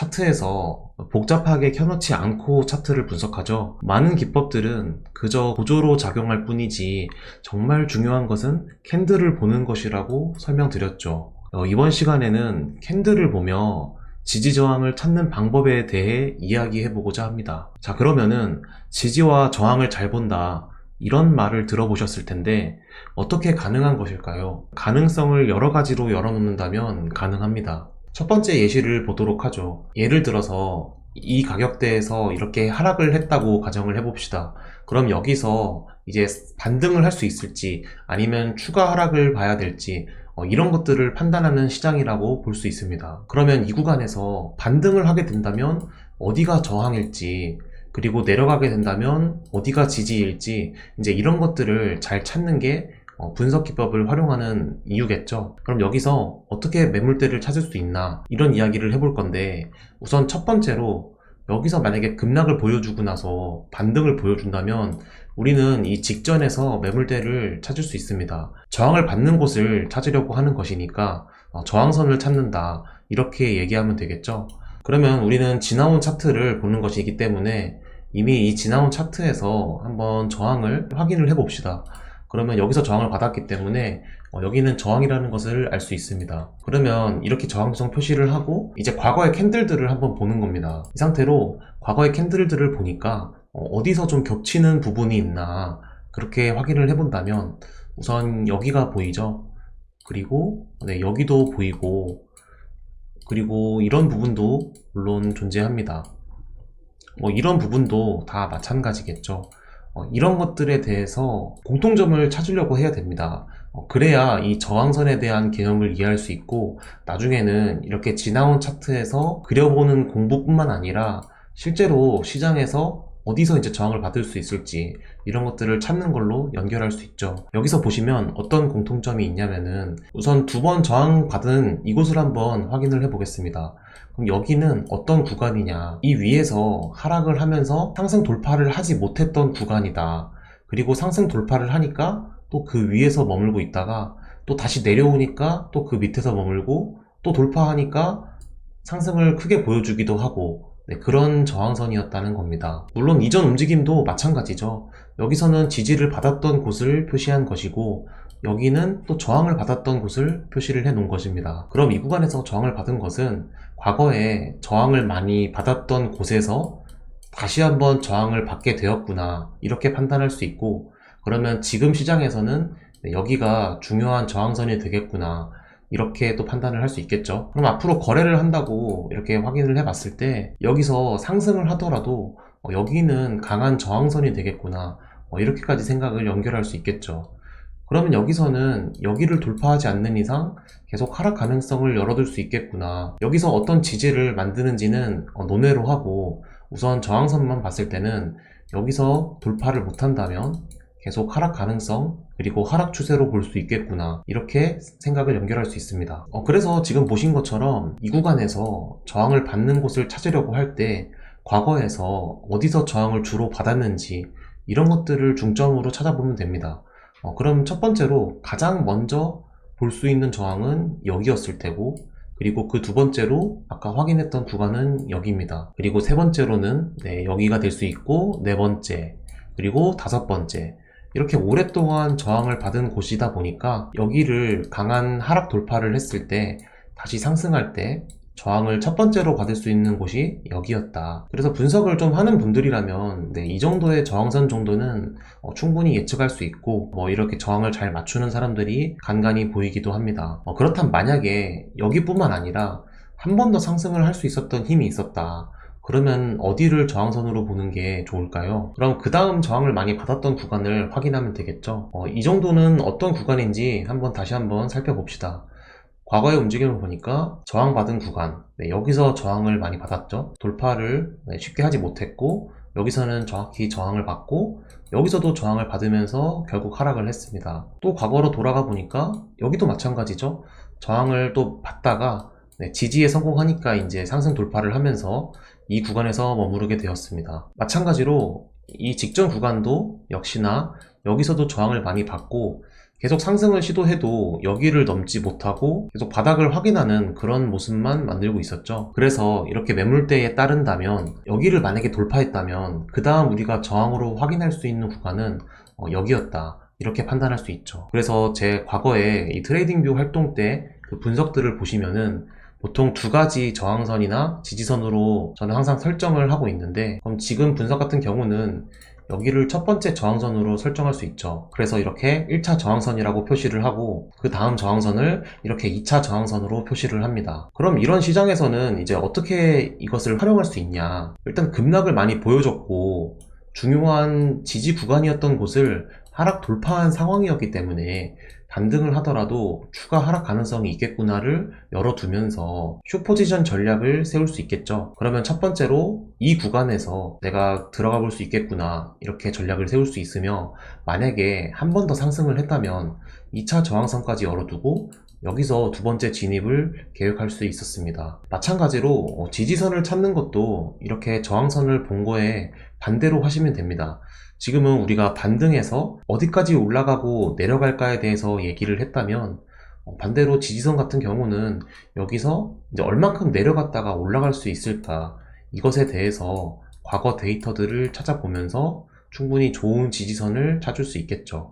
차트에서 복잡하게 켜놓지 않고 차트를 분석하죠. 많은 기법들은 그저 보조로 작용할 뿐이지 정말 중요한 것은 캔들을 보는 것이라고 설명드렸죠. 이번 시간에는 캔들을 보며 지지저항을 찾는 방법에 대해 이야기해보고자 합니다. 자, 그러면은 지지와 저항을 잘 본다, 이런 말을 들어보셨을 텐데 어떻게 가능한 것일까요? 가능성을 여러 가지로 열어놓는다면 가능합니다. 첫 번째 예시를 보도록 하죠. 예를 들어서 이 가격대에서 이렇게 하락을 했다고 가정을 해봅시다. 그럼 여기서 이제 반등을 할 수 있을지 아니면 추가 하락을 봐야 될지 이런 것들을 판단하는 시장이라고 볼 수 있습니다. 그러면 이 구간에서 반등을 하게 된다면 어디가 저항일지, 그리고 내려가게 된다면 어디가 지지일지, 이제 이런 것들을 잘 찾는 게 분석 기법을 활용하는 이유겠죠. 그럼 여기서 어떻게 매물대를 찾을 수 있나, 이런 이야기를 해볼 건데, 우선 첫 번째로 여기서 만약에 급락을 보여주고 나서 반등을 보여준다면 우리는 이 직전에서 매물대를 찾을 수 있습니다. 저항을 받는 곳을 찾으려고 하는 것이니까 저항선을 찾는다, 이렇게 얘기하면 되겠죠. 그러면 우리는 지나온 차트를 보는 것이기 때문에 이미 이 지나온 차트에서 한번 저항을 확인을 해 봅시다. 그러면 여기서 저항을 받았기 때문에 여기는 저항이라는 것을 알 수 있습니다. 그러면 이렇게 저항성 표시를 하고 이제 과거의 캔들들을 한번 보는 겁니다. 이 상태로 과거의 캔들들을 보니까 어디서 좀 겹치는 부분이 있나, 그렇게 확인을 해본다면 우선 여기가 보이죠. 그리고 여기도 보이고, 그리고 이런 부분도 물론 존재합니다. 이런 부분도 다 마찬가지겠죠. 이런 것들에 대해서 공통점을 찾으려고 해야 됩니다. 그래야 이 저항선에 대한 개념을 이해할 수 있고, 나중에는 이렇게 지나온 차트에서 그려보는 공부뿐만 아니라 실제로 시장에서 어디서 이제 저항을 받을 수 있을지, 이런 것들을 찾는 걸로 연결할 수 있죠. 여기서 보시면 어떤 공통점이 있냐면은 우선 두 번 저항받은 이곳을 한번 확인을 해 보겠습니다. 그럼 여기는 어떤 구간이냐, 이 위에서 하락을 하면서 상승 돌파를 하지 못했던 구간이다. 그리고 상승 돌파를 하니까 또 그 위에서 머물고 있다가 또 다시 내려오니까 또 그 밑에서 머물고, 또 돌파하니까 상승을 크게 보여주기도 하고, 그런 저항선이었다는 겁니다. 물론 이전 움직임도 마찬가지죠. 여기서는 지지를 받았던 곳을 표시한 것이고, 여기는 또 저항을 받았던 곳을 표시를 해 놓은 것입니다. 그럼 이 구간에서 저항을 받은 것은 과거에 저항을 많이 받았던 곳에서 다시 한번 저항을 받게 되었구나, 이렇게 판단할 수 있고, 그러면 지금 시장에서는 여기가 중요한 저항선이 되겠구나, 이렇게 또 판단을 할 수 있겠죠. 그럼 앞으로 거래를 한다고 이렇게 확인을 해 봤을 때 여기서 상승을 하더라도 여기는 강한 저항선이 되겠구나, 이렇게까지 생각을 연결할 수 있겠죠. 그러면 여기서는 여기를 돌파하지 않는 이상 계속 하락 가능성을 열어둘 수 있겠구나, 여기서 어떤 지지를 만드는지는 논외로 하고, 우선 저항선만 봤을 때는 여기서 돌파를 못한다면 계속 하락 가능성, 그리고 하락 추세로 볼 수 있겠구나, 이렇게 생각을 연결할 수 있습니다. 그래서 지금 보신 것처럼 이 구간에서 저항을 받는 곳을 찾으려고 할 때 과거에서 어디서 저항을 주로 받았는지, 이런 것들을 중점으로 찾아보면 됩니다. 그럼 첫 번째로 가장 먼저 볼 수 있는 저항은 여기였을 테고, 그리고 그 두 번째로 아까 확인했던 구간은 여기입니다. 그리고 세 번째로는 여기가 될 수 있고, 네 번째, 그리고 다섯 번째, 이렇게 오랫동안 저항을 받은 곳이다 보니까 여기를 강한 하락 돌파를 했을 때 다시 상승할 때 저항을 첫 번째로 받을 수 있는 곳이 여기였다. 그래서 분석을 좀 하는 분들이라면 이 정도의 저항선 정도는 충분히 예측할 수 있고, 이렇게 저항을 잘 맞추는 사람들이 간간히 보이기도 합니다. 그렇다면 만약에 여기뿐만 아니라 한 번 더 상승을 할 수 있었던 힘이 있었다, 그러면 어디를 저항선으로 보는 게 좋을까요? 그럼 그 다음 저항을 많이 받았던 구간을 확인하면 되겠죠. 이 정도는 어떤 구간인지 다시 한번 살펴봅시다. 과거의 움직임을 보니까 저항받은 구간, 여기서 저항을 많이 받았죠. 돌파를 쉽게 하지 못했고, 여기서는 정확히 저항을 받고, 여기서도 저항을 받으면서 결국 하락을 했습니다. 또 과거로 돌아가 보니까 여기도 마찬가지죠. 저항을 또 받다가 지지에 성공하니까 이제 상승 돌파를 하면서 이 구간에서 머무르게 되었습니다. 마찬가지로 이 직전 구간도 역시나 여기서도 저항을 많이 받고 계속 상승을 시도해도 여기를 넘지 못하고 계속 바닥을 확인하는 그런 모습만 만들고 있었죠. 그래서 이렇게 매물대에 따른다면, 여기를 만약에 돌파했다면 그 다음 우리가 저항으로 확인할 수 있는 구간은 여기였다, 이렇게 판단할 수 있죠. 그래서 제 과거에 이 트레이딩뷰 활동 때 그 분석들을 보시면은 보통 두 가지 저항선이나 지지선으로 저는 항상 설정을 하고 있는데, 그럼 지금 분석 같은 경우는 여기를 첫 번째 저항선으로 설정할 수 있죠. 그래서 이렇게 1차 저항선이라고 표시를 하고, 그 다음 저항선을 이렇게 2차 저항선으로 표시를 합니다. 그럼 이런 시장에서는 이제 어떻게 이것을 활용할 수 있냐? 일단 급락을 많이 보여줬고 중요한 지지 구간이었던 곳을 하락 돌파한 상황이었기 때문에 반등을 하더라도 추가 하락 가능성이 있겠구나를 열어두면서 숏포지션 전략을 세울 수 있겠죠. 그러면 첫 번째로 이 구간에서 내가 들어가 볼 수 있겠구나, 이렇게 전략을 세울 수 있으며, 만약에 한 번 더 상승을 했다면 2차 저항선까지 열어두고 여기서 두 번째 진입을 계획할 수 있었습니다. 마찬가지로 지지선을 찾는 것도 이렇게 저항선을 본 거에 반대로 하시면 됩니다. 지금은 우리가 반등해서 어디까지 올라가고 내려갈까에 대해서 얘기를 했다면, 반대로 지지선 같은 경우는 여기서 이제 얼만큼 내려갔다가 올라갈 수 있을까, 이것에 대해서 과거 데이터들을 찾아보면서 충분히 좋은 지지선을 찾을 수 있겠죠.